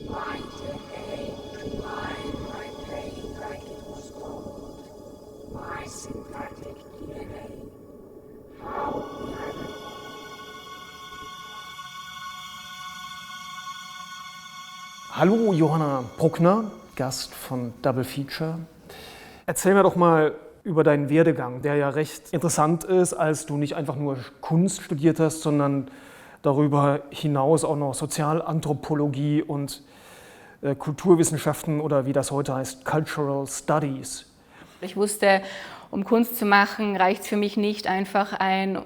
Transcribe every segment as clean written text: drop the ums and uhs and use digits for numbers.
Light and age, my pain like it was gold. My synthetic DNA, how valuable. Hallo Johanna Bruckner, Gast von Double Feature. Erzähl mir doch mal über deinen Werdegang, der ja recht interessant ist, als du nicht einfach nur Kunst studiert hast, sondern darüber hinaus auch noch Sozialanthropologie und Kulturwissenschaften oder wie das heute heißt, Cultural Studies. Ich wusste, um Kunst zu machen, reicht es für mich nicht einfach ein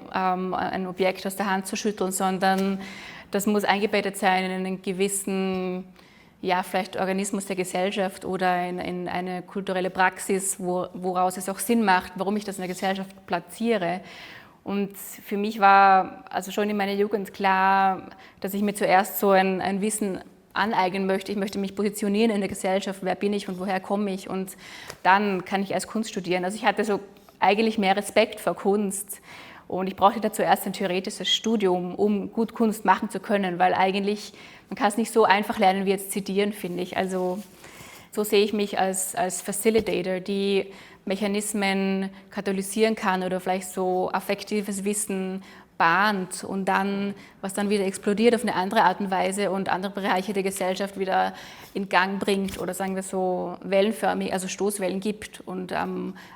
Objekt aus der Hand zu schütteln, sondern das muss eingebettet sein in einen gewissen, ja, vielleicht Organismus der Gesellschaft oder in eine kulturelle Praxis, woraus es auch Sinn macht, warum ich das in der Gesellschaft platziere. Und für mich war also schon in meiner Jugend klar, dass ich mir zuerst so ein Wissen aneignen möchte. Ich möchte mich positionieren in der Gesellschaft, wer bin ich und woher komme ich, und dann kann ich erst Kunst studieren. Also ich hatte so eigentlich mehr Respekt vor Kunst und ich brauchte dazu erst ein theoretisches Studium, um gut Kunst machen zu können, weil eigentlich, man kann es nicht so einfach lernen wie jetzt zitieren, finde ich. Also so sehe ich mich als Facilitator, die Mechanismen katalysieren kann oder vielleicht so affektives Wissen bahnt und dann, was dann wieder explodiert auf eine andere Art und Weise und andere Bereiche der Gesellschaft wieder in Gang bringt oder sagen wir so wellenförmig, also Stoßwellen gibt und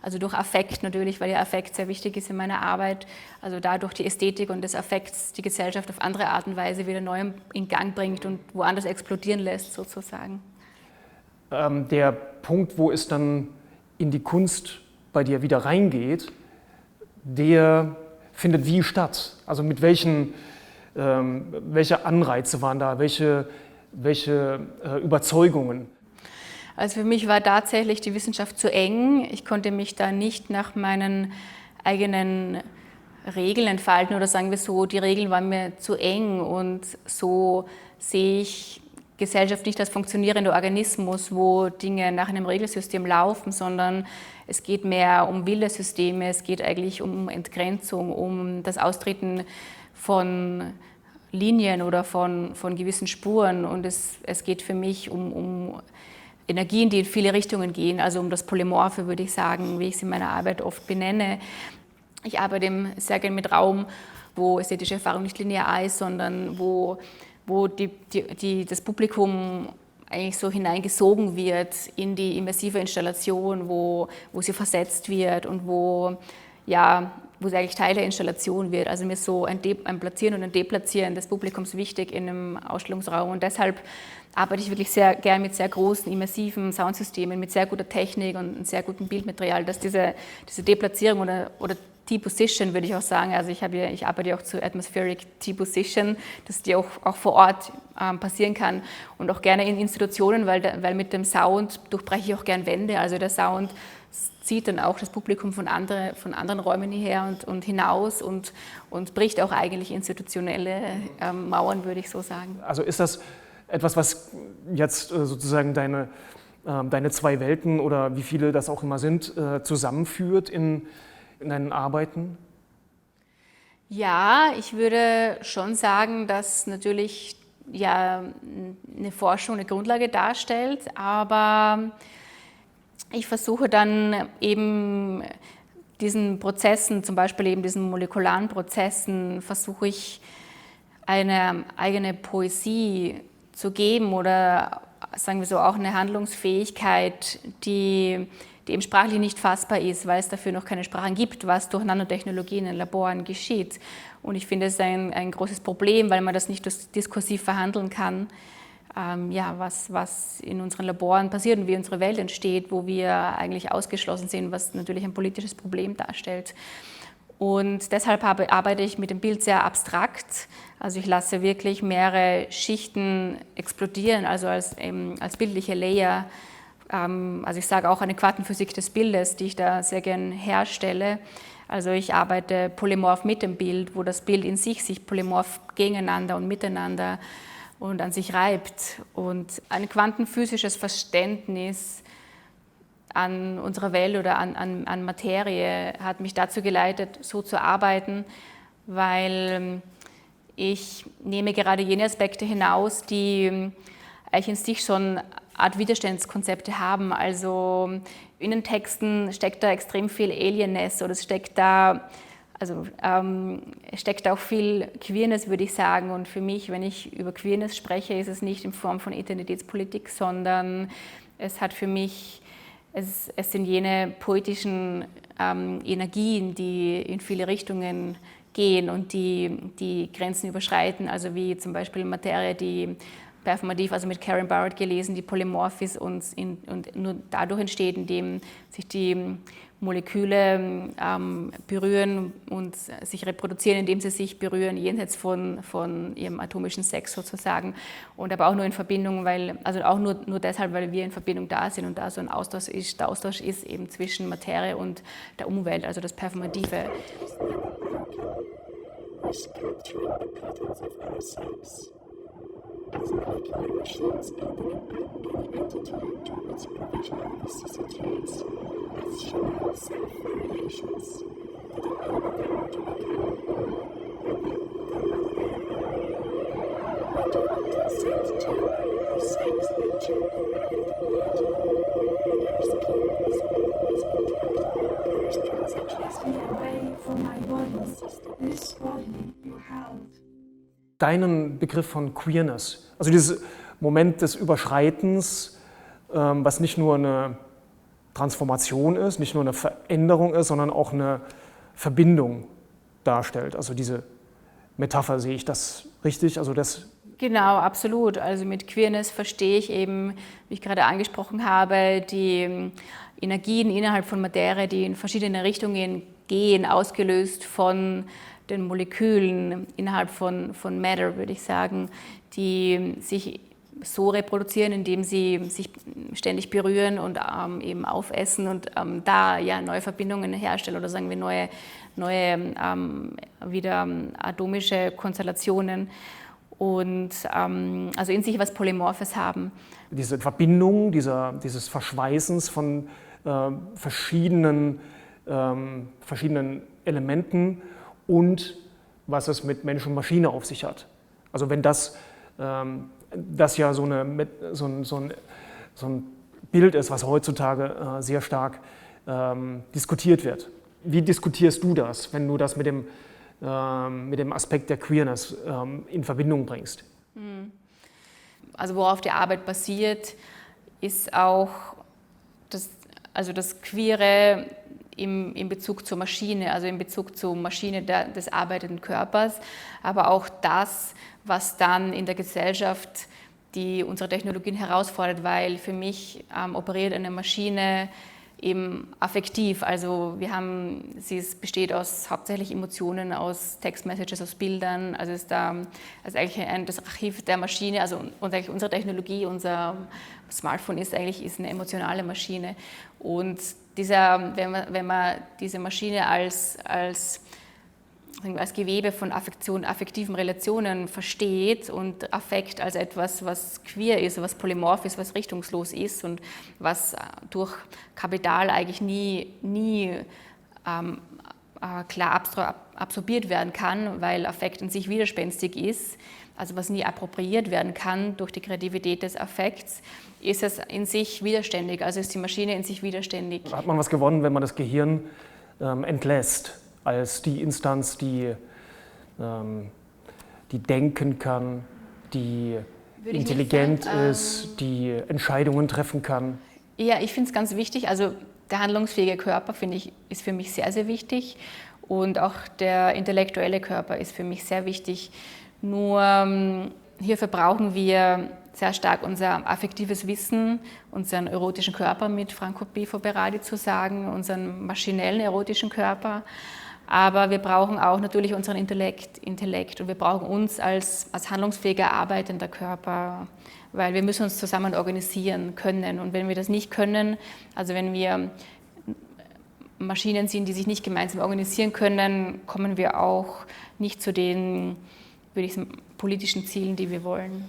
also durch Affekt natürlich, weil ja Affekt sehr wichtig ist in meiner Arbeit, also dadurch die Ästhetik und des Affekts die Gesellschaft auf andere Art und Weise wieder neu in Gang bringt und woanders explodieren lässt sozusagen. Der Punkt, wo es dann in die Kunst bei dir wieder reingeht, der findet wie statt? Also mit welche Anreize waren da, welche Überzeugungen? Also für mich war tatsächlich die Wissenschaft zu eng. Ich konnte mich da nicht nach meinen eigenen Regeln entfalten oder sagen wir so, die Regeln waren mir zu eng und so sehe ich Gesellschaft nicht als funktionierender Organismus, wo Dinge nach einem Regelsystem laufen, sondern es geht mehr um wilde Systeme, es geht eigentlich um Entgrenzung, um das Austreten von Linien oder von gewissen Spuren, und es geht für mich um Energien, die in viele Richtungen gehen, also um das Polymorphe, würde ich sagen, wie ich es in meiner Arbeit oft benenne. Ich arbeite sehr gerne mit Raum, wo ästhetische Erfahrung nicht linear ist, sondern wo das Publikum eigentlich so hineingesogen wird in die immersive Installation, wo sie versetzt wird und wo sie eigentlich Teil der Installation wird. Also mir ist so ein Platzieren und ein Deplatzieren des Publikums wichtig in einem Ausstellungsraum, und deshalb arbeite ich wirklich sehr gern mit sehr großen, immersiven Soundsystemen, mit sehr guter Technik und einem sehr guten Bildmaterial, dass diese Deplatzierung oder T-Position, würde ich auch sagen, also ich arbeite auch zu Atmospheric T-Position, dass die auch vor Ort passieren kann, und auch gerne in Institutionen, weil mit dem Sound durchbreche ich auch gern Wände, also der Sound zieht dann auch das Publikum von anderen Räumen hierher und hinaus und bricht auch eigentlich institutionelle Mauern, würde ich so sagen. Also ist das etwas, was jetzt sozusagen deine zwei Welten oder wie viele das auch immer sind, zusammenführt in deinen Arbeiten? Ja, ich würde schon sagen, dass natürlich ja eine Forschung eine Grundlage darstellt, aber ich versuche dann eben diesen Prozessen, zum Beispiel eben diesen molekularen Prozessen, versuche ich eine eigene Poesie zu geben oder sagen wir so auch eine Handlungsfähigkeit, die eben sprachlich nicht fassbar ist, weil es dafür noch keine Sprachen gibt, was durch Nanotechnologien in Laboren geschieht. Und ich finde, es ist ein großes Problem, weil man das nicht diskursiv verhandeln kann, was in unseren Laboren passiert und wie unsere Welt entsteht, wo wir eigentlich ausgeschlossen sind, was natürlich ein politisches Problem darstellt. Und deshalb arbeite ich mit dem Bild sehr abstrakt. Also ich lasse wirklich mehrere Schichten explodieren, also als bildliche Layer. Also ich sage auch eine Quantenphysik des Bildes, die ich da sehr gern herstelle. Also ich arbeite polymorph mit dem Bild, wo das Bild in sich polymorph gegeneinander und miteinander und an sich reibt. Und ein quantenphysisches Verständnis an unserer Welt oder an Materie hat mich dazu geleitet, so zu arbeiten, weil ich nehme gerade jene Aspekte hinaus, die eigentlich in sich schon eine Art Widerstandskonzepte haben. Also in den Texten steckt da extrem viel Alienness oder es steckt da auch viel Queerness, würde ich sagen. Und für mich, wenn ich über Queerness spreche, ist es nicht in Form von Identitätspolitik, sondern es hat für mich, es sind jene poetischen Energien, die in viele Richtungen gehen und die Grenzen überschreiten. Also wie zum Beispiel Materie, die performativ, also mit Karen Barrett gelesen, die polymorph ist und nur dadurch entsteht, indem sich die Moleküle berühren und sich reproduzieren, indem sie sich berühren, jenseits von ihrem atomischen Sex sozusagen. Und aber auch nur in Verbindung, also auch nur deshalb, weil wir in Verbindung da sind und da so ein Austausch ist. Der Austausch ist eben zwischen Materie und der Umwelt, also das Performative. As molecular machines opening any entity to its provisional vicissitudes, as general self-relations, that enable them to become what do not consent to besides nature and reality. Their skin is always intact, their transactions be away from my body, this body you held. Deinen Begriff von Queerness, also dieses Moment des Überschreitens, was nicht nur eine Transformation ist, nicht nur eine Veränderung ist, sondern auch eine Verbindung darstellt. Also diese Metapher, sehe ich das richtig? Also das Genau, absolut. Also mit Queerness verstehe ich eben, wie ich gerade angesprochen habe, die Energien innerhalb von Materie, die in verschiedene Richtungen gehen, ausgelöst von den Molekülen innerhalb von Matter, würde ich sagen, die sich so reproduzieren, indem sie sich ständig berühren und eben aufessen und da ja neue Verbindungen herstellen oder sagen wir neue wieder atomische Konstellationen und also in sich was Polymorphes haben. Diese Verbindung, dieses Verschweißens von verschiedenen Elementen und was es mit Mensch und Maschine auf sich hat. Also wenn das ja so ein Bild ist, was heutzutage sehr stark diskutiert wird. Wie diskutierst du das, wenn du das mit dem Aspekt der Queerness in Verbindung bringst? Also worauf die Arbeit basiert, ist auch das Queere in Bezug zur Maschine, also in Bezug zur Maschine des arbeitenden Körpers, aber auch das, was dann in der Gesellschaft unsere Technologien herausfordert, weil für mich operiert eine Maschine eben affektiv. Also sie besteht aus hauptsächlich Emotionen, aus Textmessages, aus Bildern. Also ist eigentlich das Archiv der Maschine, also eigentlich unsere Technologie, unser Smartphone ist eine emotionale Maschine. Und wenn man diese Maschine als Gewebe von affektiven Relationen versteht und Affekt als etwas, was queer ist, was polymorph ist, was richtungslos ist und was durch Kapital eigentlich nie klar absorbiert werden kann, weil Affekt in sich widerspenstig ist, also was nie appropriiert werden kann durch die Kreativität des Affekts, ist es in sich widerständig, also ist die Maschine in sich widerständig. Hat man was gewonnen, wenn man das Gehirn entlässt, als die Instanz, die denken kann, die intelligent ist, die Entscheidungen treffen kann? Ja, ich finde es ganz wichtig. Also der handlungsfähige Körper, finde ich, ist für mich sehr, sehr wichtig. Und auch der intellektuelle Körper ist für mich sehr wichtig. Nur hierfür brauchen wir sehr stark unser affektives Wissen, unseren erotischen Körper mit Franco Pifo Berardi zu sagen, unseren maschinellen erotischen Körper. Aber wir brauchen auch natürlich unseren Intellekt und wir brauchen uns als handlungsfähiger, arbeitender Körper, weil wir müssen uns zusammen organisieren können. Und wenn wir das nicht können, also wenn wir Maschinen sind, die sich nicht gemeinsam organisieren können, kommen wir auch nicht zu den, würde ich sagen, politischen Zielen, die wir wollen.